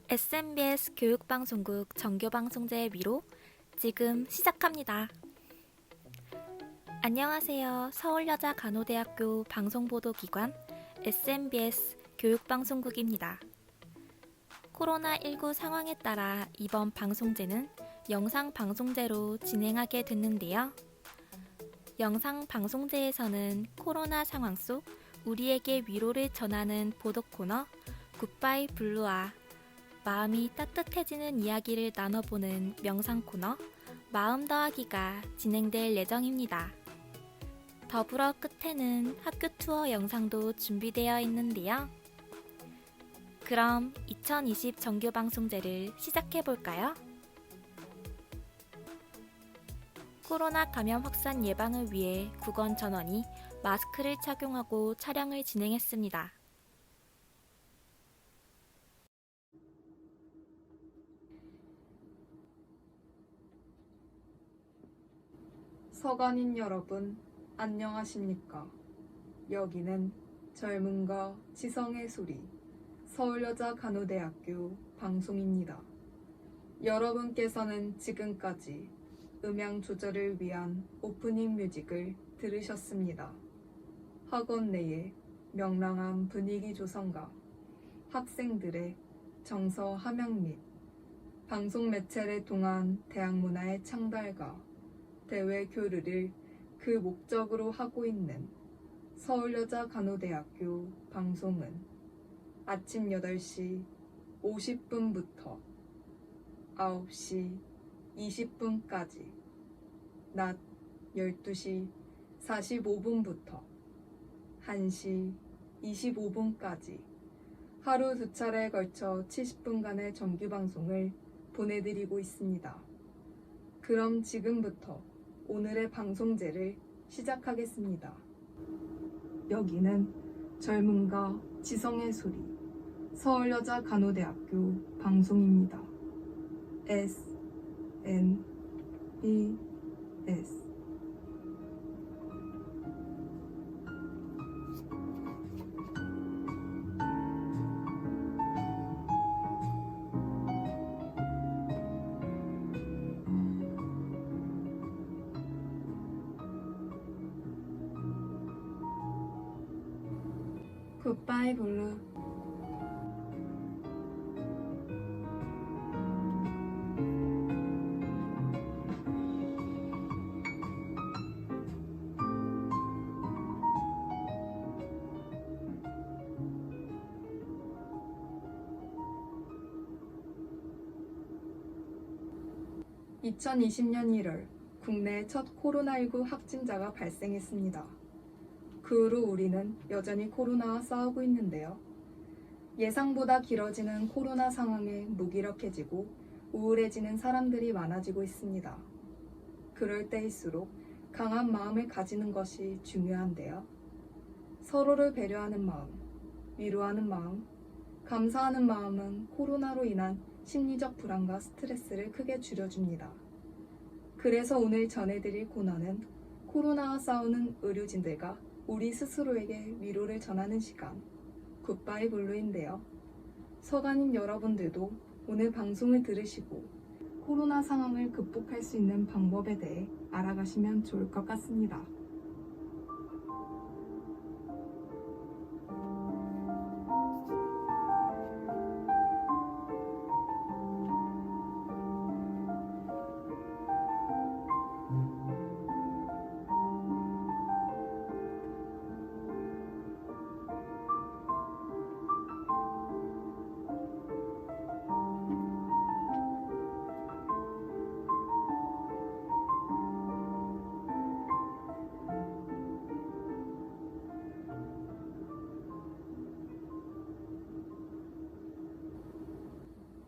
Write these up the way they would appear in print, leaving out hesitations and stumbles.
SMBS 교육방송국 정교방송제 위로 지금 시작합니다. 안녕하세요. 서울여자간호대학교 방송보도기관 SMBS 교육방송국입니다. 코로나19 상황에 따라 이번 방송제는 영상방송제로 진행하게 됐는데요. 영상방송제에서는 코로나 상황 속 우리에게 위로를 전하는 보도 코너 굿바이 블루와 마음이 따뜻해지는 이야기를 나눠보는 명상 코너 마음 더하기가 진행될 예정입니다. 더불어 끝에는 학교 투어 영상도 준비되어 있는데요. 그럼 2020 정규방송제를 시작해볼까요? 코로나 감염 확산 예방을 위해 국원 전원이 마스크를 착용하고 촬영을 진행했습니다. 서간인 여러분, 안녕하십니까? 여기는 젊음과 지성의 소리, 서울여자간호대학교 방송입니다. 여러분께서는 지금까지 음향 조절을 위한 오프닝 뮤직을 들으셨습니다. 학원 내의 명랑한 분위기 조성과 학생들의 정서 함양 및 방송 매체를 통한 대학 문화의 창달과 대외 교류를 그 목적으로 하고 있는 서울여자간호대학교 방송은 아침 8시 50분부터 9시 20분까지, 낮 12시 45분부터 1시 25분까지 하루 2차례에 걸쳐 70분간의 정규방송을 보내드리고 있습니다. 그럼 지금부터 오늘의 방송제를 시작하겠습니다. 여기는 젊음과 지성의 소리, 서울여자간호대학교 방송입니다. S, N, B, S. 굿바이 블루. (2020년 1월) 국내 첫 코로나19 확진자가 발생했습니다. 그 후로 우리는 여전히 코로나와 싸우고 있는데요. 예상보다 길어지는 코로나 상황에 무기력해지고 우울해지는 사람들이 많아지고 있습니다. 그럴 때일수록 강한 마음을 가지는 것이 중요한데요. 서로를 배려하는 마음, 위로하는 마음, 감사하는 마음은 코로나로 인한 심리적 불안과 스트레스를 크게 줄여줍니다. 그래서 오늘 전해드릴 코너는 코로나와 싸우는 의료진들과 우리 스스로에게 위로를 전하는 시간, 굿바이 블루인데요. 서간인 여러분들도 오늘 방송을 들으시고 코로나 상황을 극복할 수 있는 방법에 대해 알아가시면 좋을 것 같습니다.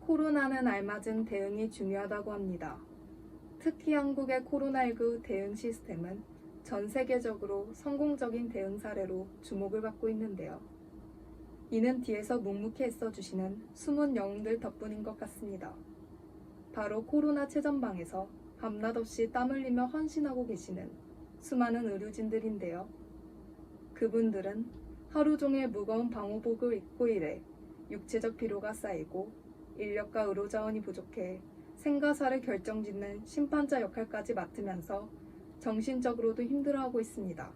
코로나는 알맞은 대응이 중요하다고 합니다. 특히 한국의 코로나19 대응 시스템은 전 세계적으로 성공적인 대응 사례로 주목을 받고 있는데요. 이는 뒤에서 묵묵히 애써주시는 숨은 영웅들 덕분인 것 같습니다. 바로 코로나 최전방에서 밤낮 없이 땀 흘리며 헌신하고 계시는 수많은 의료진들인데요. 그분들은 하루 종일 무거운 방호복을 입고 일해 육체적 피로가 쌓이고 인력과 의료 자원이 부족해 생가사를 결정짓는 심판자 역할까지 맡으면서 정신적으로도 힘들어하고 있습니다.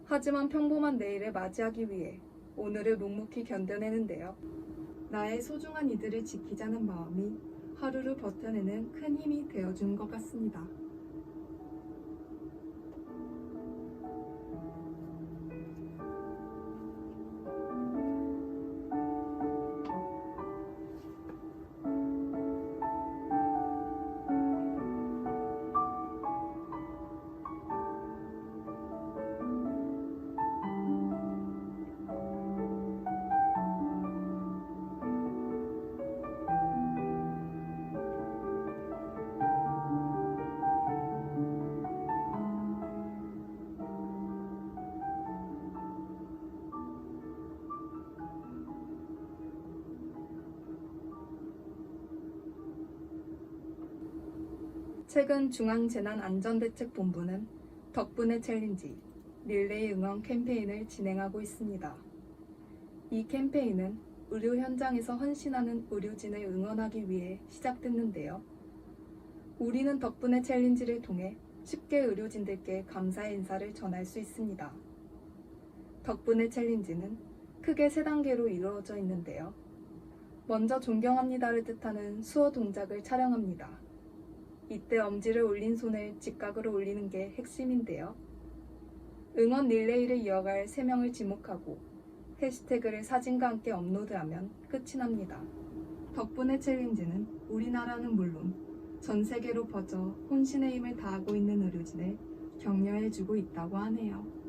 하지만 평범한 내일을 맞이하기 위해 오늘을 묵묵히 견뎌내는데요. 나의 소중한 이들을 지키자는 마음이 하루를 버텨내는 큰 힘이 되어주는 것 같습니다. 최근 중앙재난안전대책본부는 덕분에 챌린지 릴레이 응원 캠페인을 진행하고 있습니다. 이 캠페인은 의료 현장에서 헌신하는 의료진을 응원하기 위해 시작됐는데요. 우리는 덕분에 챌린지를 통해 쉽게 의료진들께 감사의 인사를 전할 수 있습니다. 덕분에 챌린지는 크게 3단계로 이루어져 있는데요. 먼저 존경합니다를 뜻하는 수어 동작을 촬영합니다. 이때 엄지를 올린 손을 직각으로 올리는 게 핵심인데요. 응원 릴레이를 이어갈 3명을 지목하고 해시태그를 사진과 함께 업로드하면 끝이 납니다. 덕분에 챌린지는 우리나라는 물론 전 세계로 퍼져 혼신의 힘을 다하고 있는 의료진을 격려해주고 있다고 하네요.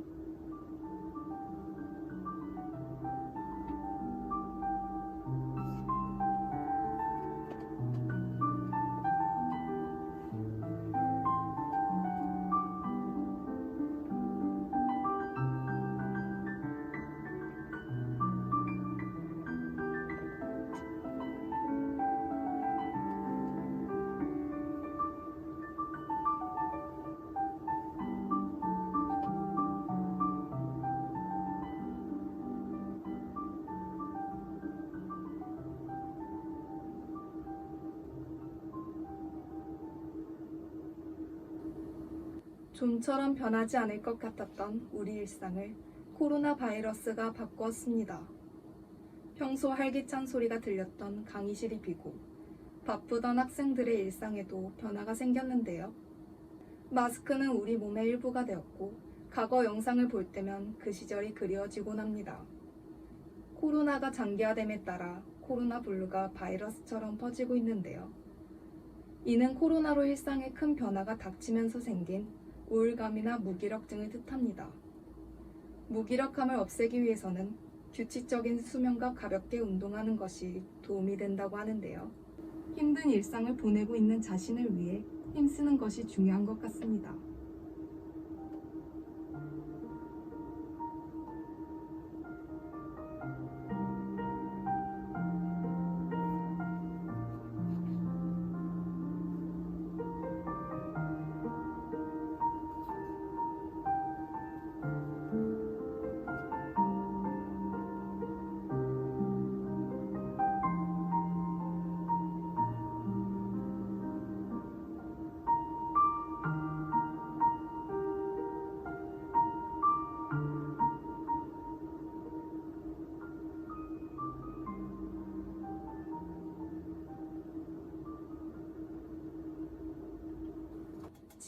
좀처럼 변하지 않을 것 같았던 우리 일상을 코로나 바이러스가 바꾸었습니다. 평소 활기찬 소리가 들렸던 강의실이 비고 바쁘던 학생들의 일상에도 변화가 생겼는데요. 마스크는 우리 몸의 일부가 되었고 과거 영상을 볼 때면 그 시절이 그리워지곤 합니다. 코로나가 장기화됨에 따라 코로나 블루가 바이러스처럼 퍼지고 있는데요. 이는 코로나로 일상에 큰 변화가 닥치면서 생긴 우울감이나 무기력증을 뜻합니다. 무기력함을 없애기 위해서는 규칙적인 수면과 가볍게 운동하는 것이 도움이 된다고 하는데요. 힘든 일상을 보내고 있는 자신을 위해 힘쓰는 것이 중요한 것 같습니다.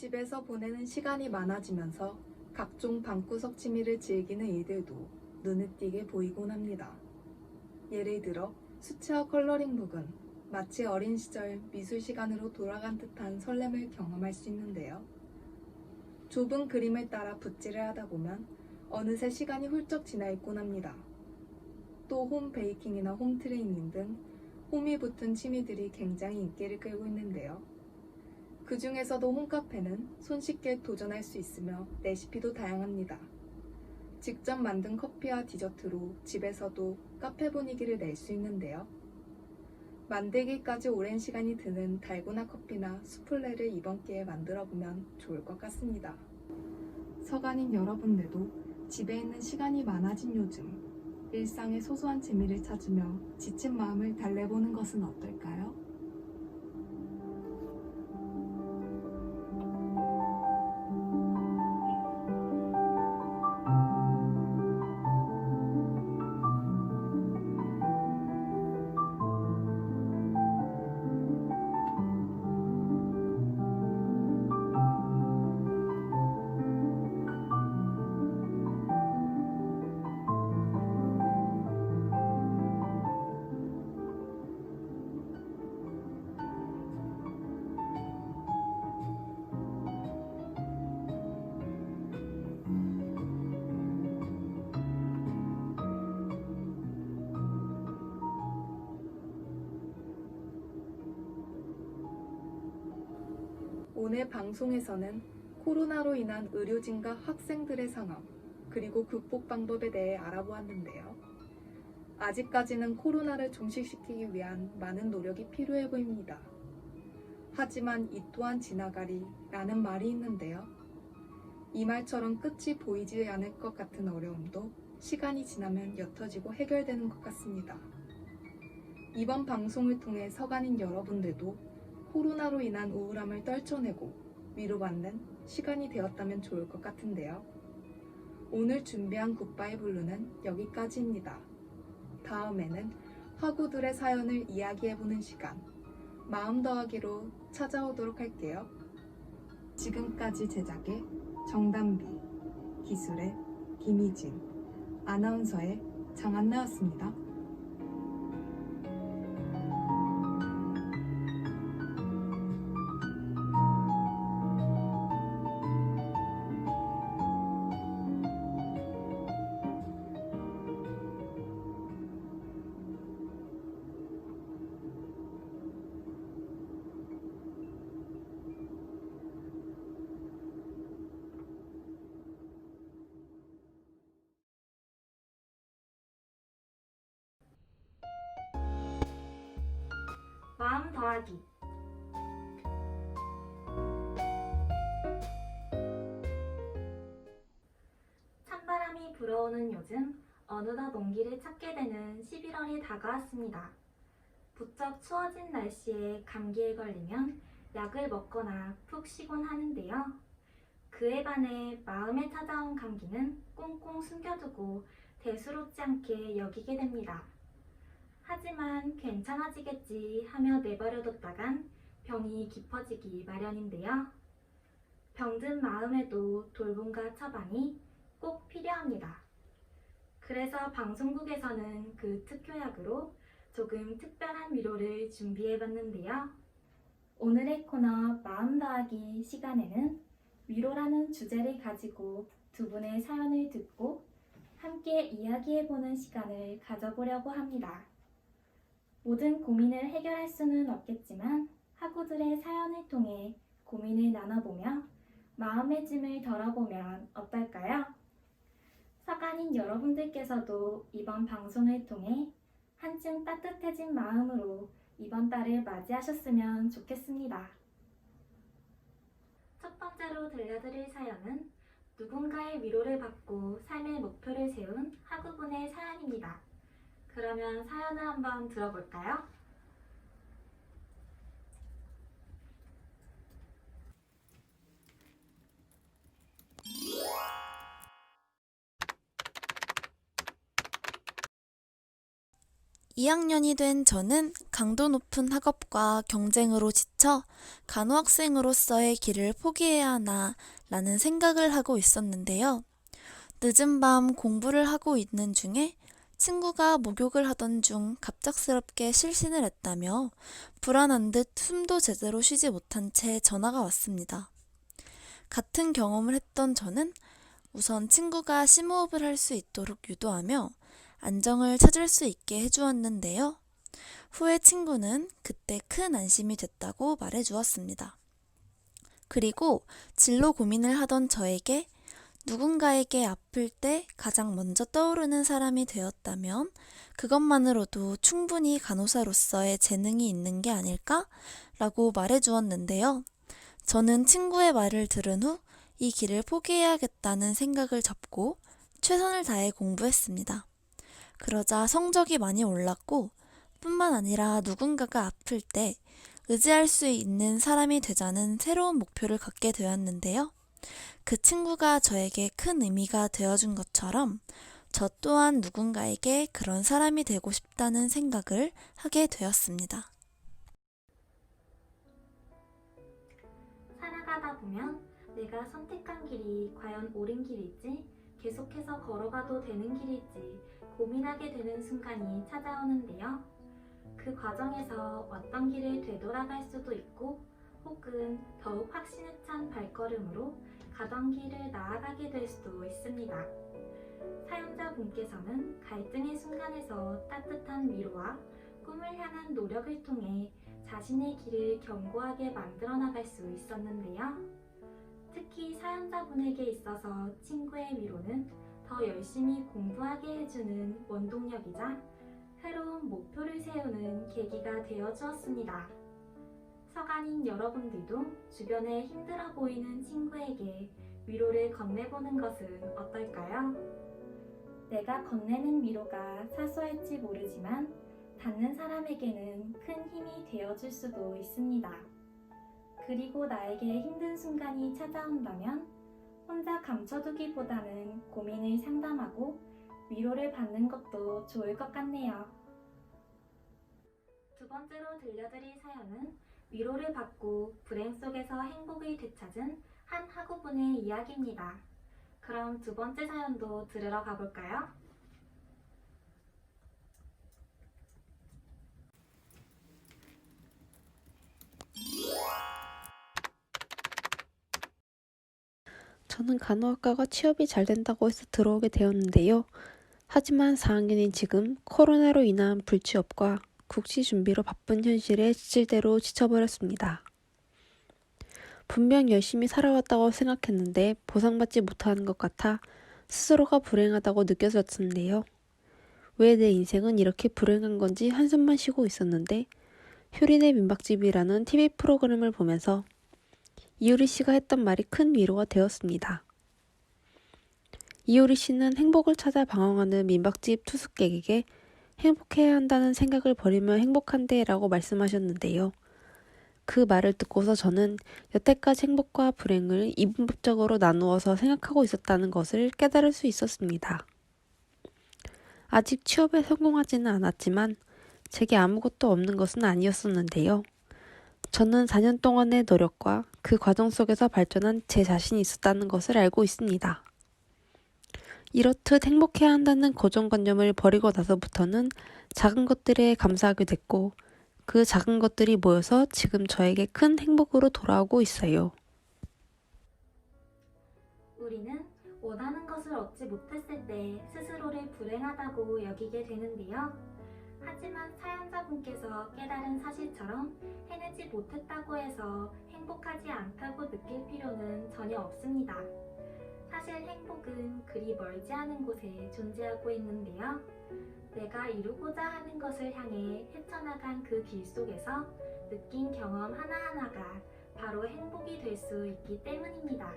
집에서 보내는 시간이 많아지면서 각종 방구석 취미를 즐기는 이들도 눈에 띄게 보이곤 합니다. 예를 들어 수채화 컬러링북은 마치 어린 시절 미술 시간으로 돌아간 듯한 설렘을 경험할 수 있는데요. 좁은 그림을 따라 붓질을 하다 보면 어느새 시간이 훌쩍 지나 있곤 합니다. 또 홈 베이킹이나 홈 트레이닝 등 홈이 붙은 취미들이 굉장히 인기를 끌고 있는데요. 그 중에서도 홈카페는 손쉽게 도전할 수 있으며 레시피도 다양합니다. 직접 만든 커피와 디저트로 집에서도 카페 분위기를 낼 수 있는데요. 만들기까지 오랜 시간이 드는 달고나 커피나 수플레를 이번 기회에 만들어보면 좋을 것 같습니다. 서간인 여러분들도 집에 있는 시간이 많아진 요즘 일상의 소소한 재미를 찾으며 지친 마음을 달래보는 것은 어떨까요? 오늘 방송에서는 코로나로 인한 의료진과 학생들의 상황, 그리고 극복 방법에 대해 알아보았는데요. 아직까지는 코로나를 종식시키기 위한 많은 노력이 필요해 보입니다. 하지만 이 또한 지나가리 라는 말이 있는데요. 이 말처럼 끝이 보이지 않을 것 같은 어려움도 시간이 지나면 옅어지고 해결되는 것 같습니다. 이번 방송을 통해 서간인 여러분들도 코로나로 인한 우울함을 떨쳐내고 위로받는 시간이 되었다면 좋을 것 같은데요. 오늘 준비한 굿바이 블루는 여기까지입니다. 다음에는 학우들의 사연을 이야기해보는 시간, 마음 더하기로 찾아오도록 할게요. 지금까지 제작의 정담비, 기술의 김희진, 아나운서의 장한나였습니다. 마음 더하기. 찬바람이 불어오는 요즘 어느덧 온기를 찾게 되는 11월이 다가왔습니다. 부쩍 추워진 날씨에 감기에 걸리면 약을 먹거나 푹 쉬곤 하는데요. 그에 반해 마음에 찾아온 감기는 꽁꽁 숨겨두고 대수롭지 않게 여기게 됩니다. 하지만 괜찮아지겠지 하며 내버려뒀다간 병이 깊어지기 마련인데요. 병든 마음에도 돌봄과 처방이 꼭 필요합니다. 그래서 방송국에서는 그 특효약으로 조금 특별한 위로를 준비해봤는데요. 오늘의 코너 마음 더하기 시간에는 위로라는 주제를 가지고 두 분의 사연을 듣고 함께 이야기해보는 시간을 가져보려고 합니다. 모든 고민을 해결할 수는 없겠지만 학우들의 사연을 통해 고민을 나눠보며 마음의 짐을 덜어보면 어떨까요? 서간인 여러분들께서도 이번 방송을 통해 한층 따뜻해진 마음으로 이번 달을 맞이하셨으면 좋겠습니다. 첫 번째로 들려드릴 사연은 누군가의 위로를 받고 삶의 목표를 세운 학우분의 사연입니다. 그러면 사연을 한번 들어볼까요? (2학년이) 된 저는 강도 높은 학업과 경쟁으로 지쳐 간호학생으로서의 길을 포기해야 하나 라는 생각을 하고 있었는데요. 늦은 밤 공부를 하고 있는 중에 친구가 목욕을 하던 중 갑작스럽게 실신을 했다며 불안한 듯 숨도 제대로 쉬지 못한 채 전화가 왔습니다. 같은 경험을 했던 저는 우선 친구가 심호흡을 할 수 있도록 유도하며 안정을 찾을 수 있게 해주었는데요. 후에 친구는 그때 큰 안심이 됐다고 말해주었습니다. 그리고 진로 고민을 하던 저에게 누군가에게 아플 때 가장 먼저 떠오르는 사람이 되었다면 그것만으로도 충분히 간호사로서의 재능이 있는 게 아닐까? 라고 말해주었는데요. 저는 친구의 말을 들은 후 이 길을 포기해야겠다는 생각을 접고 최선을 다해 공부했습니다. 그러자 성적이 많이 올랐고 뿐만 아니라 누군가가 아플 때 의지할 수 있는 사람이 되자는 새로운 목표를 갖게 되었는데요. 그 친구가 저에게 큰 의미가 되어준 것처럼 저 또한 누군가에게 그런 사람이 되고 싶다는 생각을 하게 되었습니다. 살아가다 보면 내가 선택한 길이 과연 옳은 길일지, 계속해서 걸어가도 되는 길일지 고민하게 되는 순간이 찾아오는데요. 그 과정에서 어떤 길을 되돌아갈 수도 있고, 혹은 더욱 확신에 찬 발걸음으로 가던 길을 나아가게 될 수도 있습니다. 사연자분께서는 갈등의 순간에서 따뜻한 위로와 꿈을 향한 노력을 통해 자신의 길을 견고하게 만들어 나갈 수 있었는데요. 특히 사연자분에게 있어서 친구의 위로는 더 열심히 공부하게 해주는 원동력이자 새로운 목표를 세우는 계기가 되어 주었습니다. 서간인 여러분들도 주변에 힘들어 보이는 친구에게 위로를 건네보는 것은 어떨까요? 내가 건네는 위로가 사소할지 모르지만 받는 사람에게는 큰 힘이 되어줄 수도 있습니다. 그리고 나에게 힘든 순간이 찾아온다면 혼자 감춰두기보다는 고민을 상담하고 위로를 받는 것도 좋을 것 같네요. 두 번째로 들려드릴 사연은 위로를 받고 불행 속에서 행복을 되찾은 한 학우분의 이야기입니다. 그럼 두 번째 사연도 들으러 가볼까요? 저는 간호학과가 취업이 잘 된다고 해서 들어오게 되었는데요. 하지만 4학년인 지금 코로나로 인한 불취업과 국시 준비로 바쁜 현실에 지칠대로 지쳐버렸습니다. 분명 열심히 살아왔다고 생각했는데 보상받지 못하는 것 같아 스스로가 불행하다고 느껴졌는데요. 왜 내 인생은 이렇게 불행한 건지 한숨만 쉬고 있었는데 효린의 민박집이라는 TV 프로그램을 보면서 이효리 씨가 했던 말이 큰 위로가 되었습니다. 이효리 씨는 행복을 찾아 방황하는 민박집 투숙객에게 행복해야 한다는 생각을 버리면 행복한데 라고 말씀하셨는데요. 그 말을 듣고서 저는 여태까지 행복과 불행을 이분법적으로 나누어서 생각하고 있었다는 것을 깨달을 수 있었습니다. 아직 취업에 성공하지는 않았지만 제게 아무것도 없는 것은 아니었었는데요. 저는 4년 동안의 노력과 그 과정 속에서 발전한 제 자신이 있었다는 것을 알고 있습니다. 이렇듯 행복해야 한다는 고정관념을 버리고 나서부터는 작은 것들에 감사하게 됐고 그 작은 것들이 모여서 지금 저에게 큰 행복으로 돌아오고 있어요. 우리는 원하는 것을 얻지 못했을 때 스스로를 불행하다고 여기게 되는데요. 하지만 사연자분께서 깨달은 사실처럼 해내지 못했다고 해서 행복하지 않다고 느낄 필요는 전혀 없습니다. 사실 행복은 그리 멀지 않은 곳에 존재하고 있는데요. 내가 이루고자 하는 것을 향해 헤쳐나간 그 길 속에서 느낀 경험 하나하나가 바로 행복이 될 수 있기 때문입니다.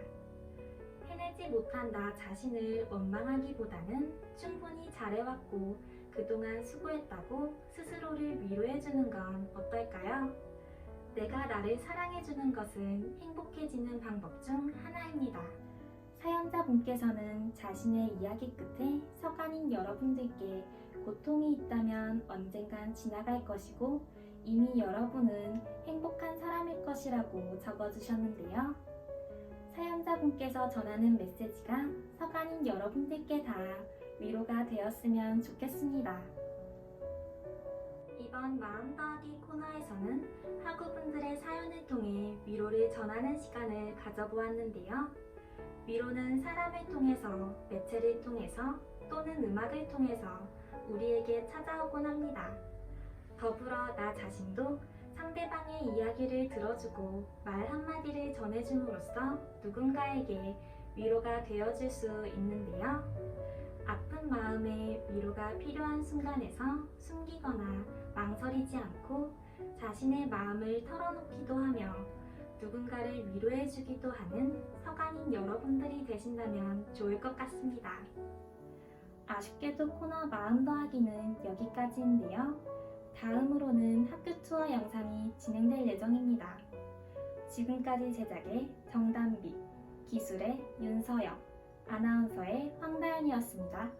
해내지 못한 나 자신을 원망하기보다는 충분히 잘해왔고 그동안 수고했다고 스스로를 위로해주는 건 어떨까요? 내가 나를 사랑해주는 것은 행복해지는 방법 중 하나입니다. 사연자분께서는 자신의 이야기 끝에 서간인 여러분들께 고통이 있다면 언젠간 지나갈 것이고 이미 여러분은 행복한 사람일 것이라고 적어주셨는데요. 사연자분께서 전하는 메시지가 서간인 여러분들께 다 위로가 되었으면 좋겠습니다. 이번 마음 더하기 코너에서는 학우분들의 사연을 통해 위로를 전하는 시간을 가져보았는데요. 위로는 사람을 통해서, 매체를 통해서 또는 음악을 통해서 우리에게 찾아오곤 합니다. 더불어 나 자신도 상대방의 이야기를 들어주고 말 한마디를 전해줌으로써 누군가에게 위로가 되어줄 수 있는데요. 아픈 마음에 위로가 필요한 순간에서 숨기거나 망설이지 않고 자신의 마음을 털어놓기도 하며 누군가를 위로해주기도 하는 서간인 여러분들이 되신다면 좋을 것 같습니다. 아쉽게도 코너 마음 더하기는 여기까지인데요. 다음으로는 학교 투어 영상이 진행될 예정입니다. 지금까지 제작의 정담비, 기술의 윤서영, 아나운서의 황다연이었습니다.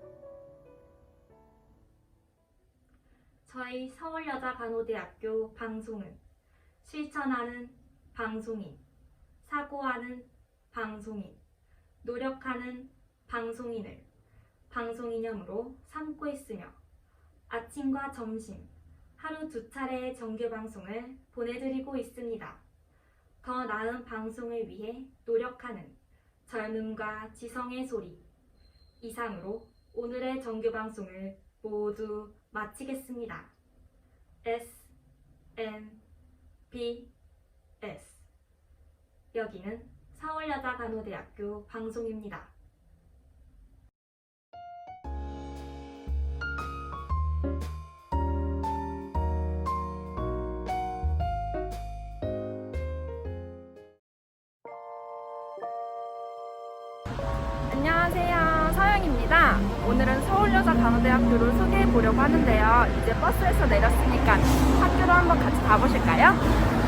저희 서울여자간호대학교 방송은 실천하는 방송인, 사고하는 방송인, 노력하는 방송인을 방송이념으로 삼고 있으며 아침과 점심, 하루 2차례의 정규방송을 보내드리고 있습니다. 더 나은 방송을 위해 노력하는 젊음과 지성의 소리. 이상으로 오늘의 정규방송을 모두 마치겠습니다. S, N, B, S. 여기는 서울여자간호대학교 방송입니다. 안녕하세요. 서영입니다. 오늘은 서울여자간호대학교를 소개해 보려고 하는데요. 이제 버스에서 내렸으니까 학교로 한번 같이 가보실까요?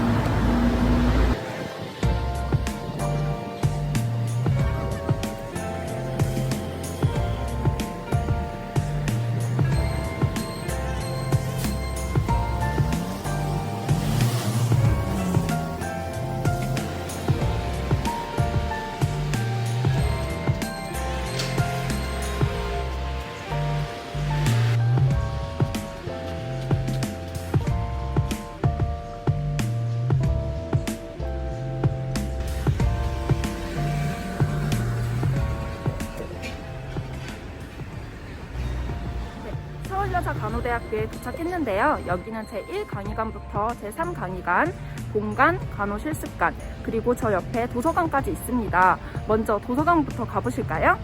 서울여자간호대학교에 도착했는데요. 여기는 제1강의관부터 제3강의관, 본관, 간호실습관, 그리고 저 옆에 도서관까지 있습니다. 먼저 도서관부터 가보실까요?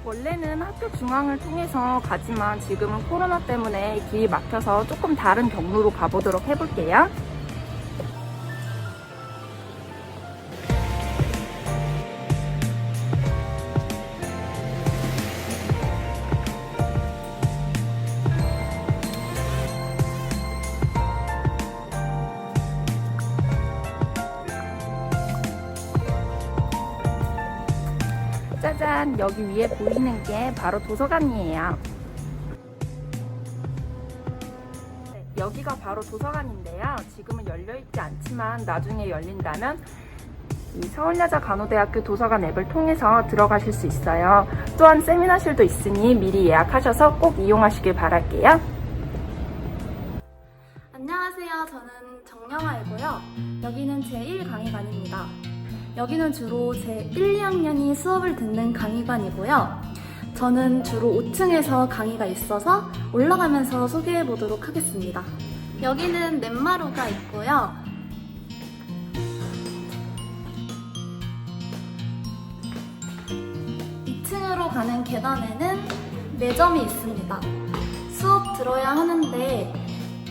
원래는 학교 중앙을 통해서 가지만 지금은 코로나 때문에 길이 막혀서 조금 다른 경로로 가보도록 해볼게요. 짜잔! 여기 위에 보이는 게 바로 도서관이에요. 네, 여기가 바로 도서관인데요. 지금은 열려있지 않지만 나중에 열린다면 이 서울여자간호대학교 도서관 앱을 통해서 들어가실 수 있어요. 또한 세미나실도 있으니 미리 예약하셔서 꼭 이용하시길 바랄게요. 안녕하세요. 저는 정영아이고요. 여기는 제1강의관입니다. 여기는 주로 제1, 2학년이 수업을 듣는 강의관이고요. 저는 주로 5층에서 강의가 있어서 올라가면서 소개해 보도록 하겠습니다. 여기는 넷마루가 있고요. 층으로 가는 계단에는 매점이 있습니다. 수업 들어야 하는데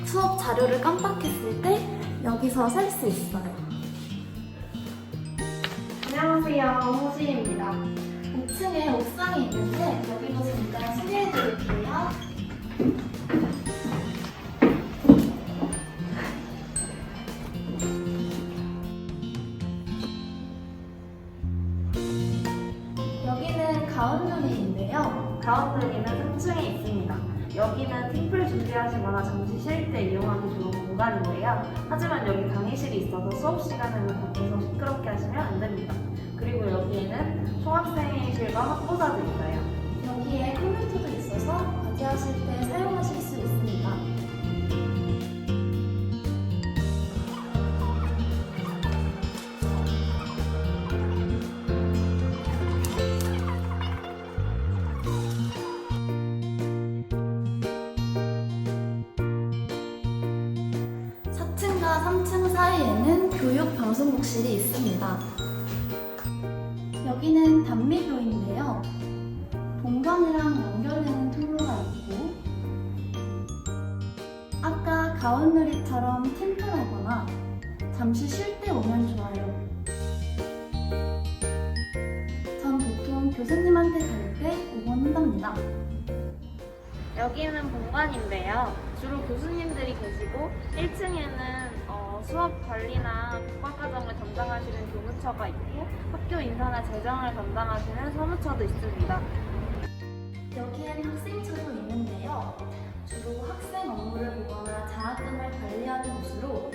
수업 자료를 깜빡했을 때 여기서 살 수 있어요. 안녕하세요. 호지입니다. 5층에 옥상이 있는데 여기도 잠깐 소개해 드릴게요. 여기는 가운눈이인데요. 가운데는 3층에 있습니다. 여기는 팀플 준비하시거나 잠시 쉴 때 이용하기 좋은 공간인데요. 하지만 여기 강의실이 있어서 수업 시간에는 밖에서 시끄럽게 하시면 안 됩니다. 그리고 여기에는 총학생회실과 학부사도 있어요. 여기에 컴퓨터도 있어서 과제하실 때 사용하실 수 있습니다. 과 3층 사이에는 교육방송국실이 있습니다. 여기는 단미교인데요. 본관이랑 연결되는 통로가 있고 아까 가온누리처럼 캠프하거나 잠시 쉴 때 오면 좋아요. 전 보통 교수님한테 갈 때 5번 힘듭니다. 여기는 본관인데요. 주로 교수님들이 계시고 1층에는 수업 관리나 국가과정을 담당하시는 교무처가 있고 학교 인사나 재정을 담당하시는 사무처도 있습니다. 여기엔 학생처도 있는데요. 주로 학생 업무를 보거나 장학금을 관리하는 곳으로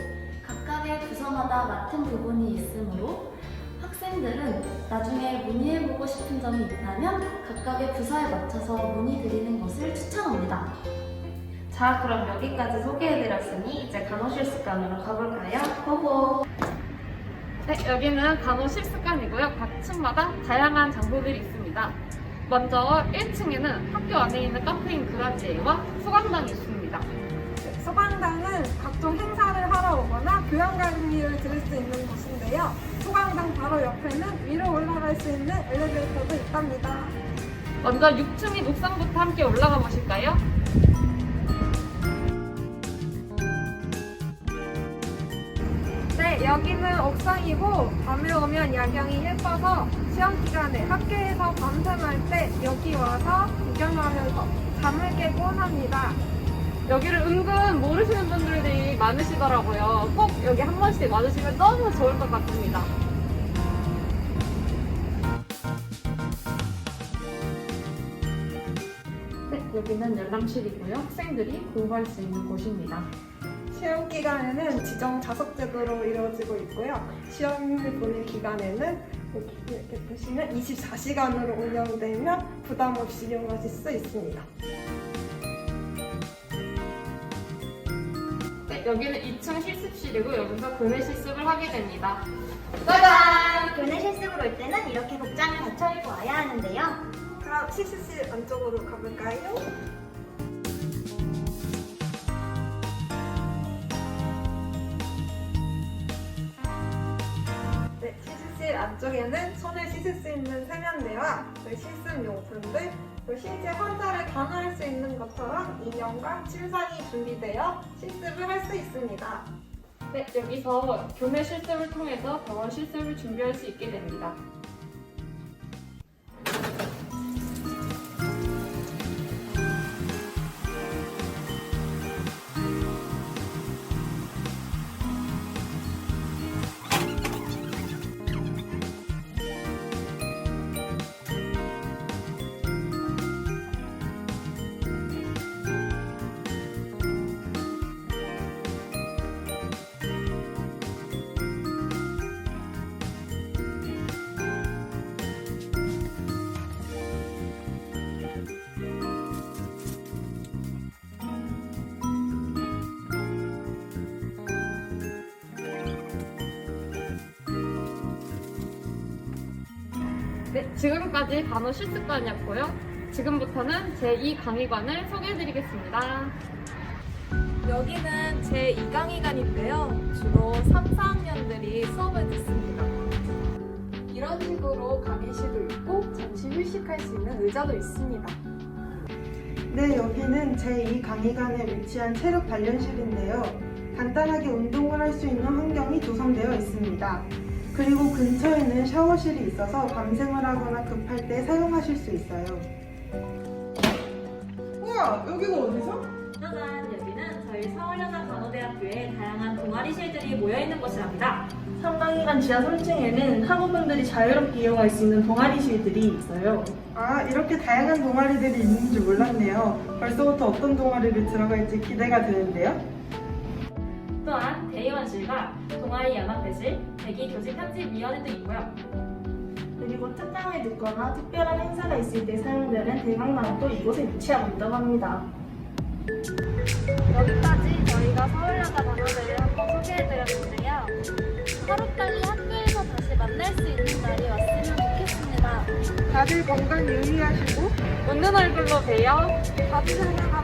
각각의 부서마다 맡은 부분이 있으므로 학생들은 나중에 문의해보고 싶은 점이 있다면 각각의 부서에 맞춰서 문의드리는 것을 추천합니다. 자, 그럼 여기까지 소개해드렸으니 이제 간호실습관으로 가볼까요? 고고! 네, 여기는 간호실습관이고요. 각 층마다 다양한 장소들이 있습니다. 먼저 1층에는 학교 안에 있는 카페인 그라지에와 수강당이 있습니다. 소강당은 각종 행사를 하러 오거나 교양 강의를 들을 수 있는 곳인데요. 소강당 바로 옆에는 위로 올라갈 수 있는 엘리베이터도 있답니다. 먼저 6층인 옥상부터 함께 올라가 보실까요? 네, 여기는 옥상이고 밤에 오면 야경이 예뻐서 시험 기간에 학교에서 밤샘할 때 여기 와서 구경하면서 잠을 깨곤 합니다. 여기를 은근 모르시는 분들이 많으시더라고요. 꼭 여기 한 번씩 와주시면 너무 좋을 것 같습니다. 네, 여기는 열람실이고요. 학생들이 공부할 수 있는 곳입니다. 시험 기간에는 지정 좌석 제도로 이루어지고 있고요. 시험을 보는 기간에는 이렇게 보시면 24시간으로 운영되며 부담 없이 이용하실 수 있습니다. 네, 여기는 2층 실습실이고 여기서 교내 실습을 하게 됩니다. 짜잔! 교내 실습을 올 때는 이렇게 복장을 갖춰 입고 와야 하는데요. 그럼 실습실 안쪽으로 가볼까요? 네, 실습실 안쪽에는 손을 씻을 수 있는 세면대와 실습용품들, 그리고 실제 환자를 간호할 수 있는 것처럼 인형과 침상이 준비되어 실습을 할 수 있습니다. 네, 여기서 교내 실습을 통해서 병원 실습을 준비할 수 있게 됩니다. 네, 지금까지 간호 실습관이었고요. 지금부터는 제2 강의관을 소개해드리겠습니다. 여기는 제2강의관인데요. 주로 3, 4학년들이 수업을 듣습니다. 이런 식으로 강의실도 있고 잠시 휴식할 수 있는 의자도 있습니다. 네, 여기는 제2강의관에 위치한 체력 단련실인데요. 간단하게 운동을 할 수 있는 환경이 조성되어 있습니다. 그리고 근처에는 샤워실이 있어서 밤샘을 하거나 급할 때 사용하실 수 있어요. 우와, 여기가 어디서? 짜잔! 여기는 저희 서울여자간호대학교의 다양한 동아리실들이 모여있는 곳이랍니다. 3강의관 지하 3층에는 학우분들이 자유롭게 이용할 수 있는 동아리실들이 있어요. 아, 이렇게 다양한 동아리들이 있는 줄 몰랐네요. 벌써부터 어떤 동아리를 들어갈지 기대가 되는데요. 또한 대의원실과 동아리 연합회실, 대기교직 편집위원회도 있고요. 그리고 특강을 듣거나 특별한 행사가 있을 때 사용되는 대강당도 이곳에 위치하고 있다고 합니다. 여기까지 저희가 서울여자간호대를 한번 소개해드렸는데요. 하루빨리 학교에서 다시 만날 수 있는 날이 왔으면 좋겠습니다. 다들 건강 유의하시고 웃는 얼굴로 봬요. 자주 생각하세요.